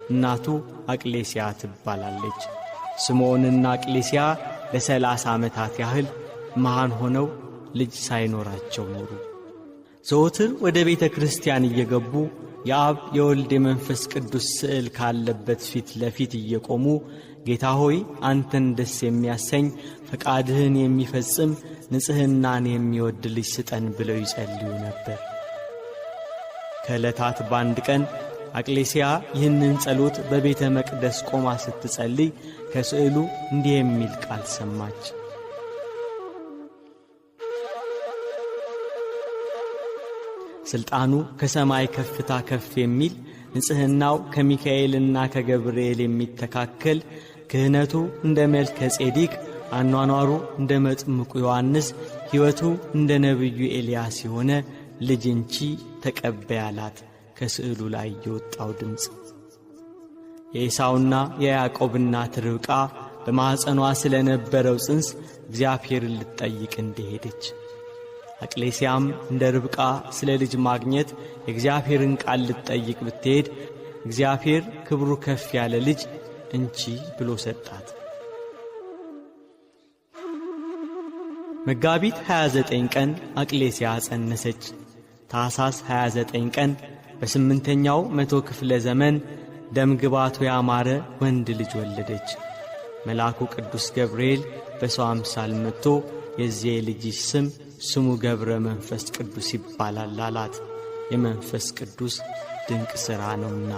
እናቱ አቅሌስያ ትባላለች። ስምዖንና አቅሌስያ ለ30 ዓመታት ያህል መሃን ሆነው ልጅ ሳይኖራቸው ኖሩ። ዘወትር ወደ ቤተ ክርስቲያን እየገቡ የአብ የወልድ የመንፈስ ቅዱስ ስዕል ካለበት ፊት ለፊት እየቆሙ ጌታ ሆይ አንተን ደስ የሚያሰኝ ፈቃድህን የሚፈጽም ንጽሕናን የሚወድ ልጅ ስጠን ብለው ይጸልዩ ነበር። ከዕለታት በአንድ ቀን አቅሌስያ ይህንን ጸሎት በቤተ መቅደስ ቆማ ስትጸልይ ከስዕሉ እንዲህ የሚል ቃል ሰማች። ሥልጣኑ ከሰማይ ከፍታ ከፍ የሚል ንጽሕናው ከሚካኤልና ከገብርኤል የሚተካከል ክህነቱ እንደ መልከ ጼዴቅ አኗኗሩ እንደ መጥምቁ ዮሐንስ ሕይወቱ እንደ ነቢዩ ኤልያስ የሆነ ልጅ እንቺ ተቀበይ አላት። ከስዕሉ ላይ የወጣው ድምፅ የኤሳውና የያዕቆብ እናት ርብቃ በማኅፀኗ ስለነበረው ጽንስ እግዚአብሔርን ልትጠይቅ እንደሄደች አቅሌስያም እንደ ርብቃ ስለ ልጅ ማግኘት የእግዚአብሔርን ቃል ልትጠይቅ ብትሄድ እግዚአብሔር ክብሩ ከፍ ያለ ልጅ እንቺ ብሎ ሰጣት። መጋቢት 29 ቀን አቅሌስያ ጸነሰች። ታኅሳስ 29 ቀን በ8ኛው መቶ ክፍለ ዘመን ደም ግባቱ ያማረ ወንድ ልጅ ወለደች። መልአኩ ቅዱስ ገብርኤል በሰው አምሳል መጥቶ የዚህ ልጅሽ ስሙ ገብረ መንፈስ ቅዱስ ይባላል አላት። የመንፈስ ቅዱስ ድንቅ ሥራ ነውና።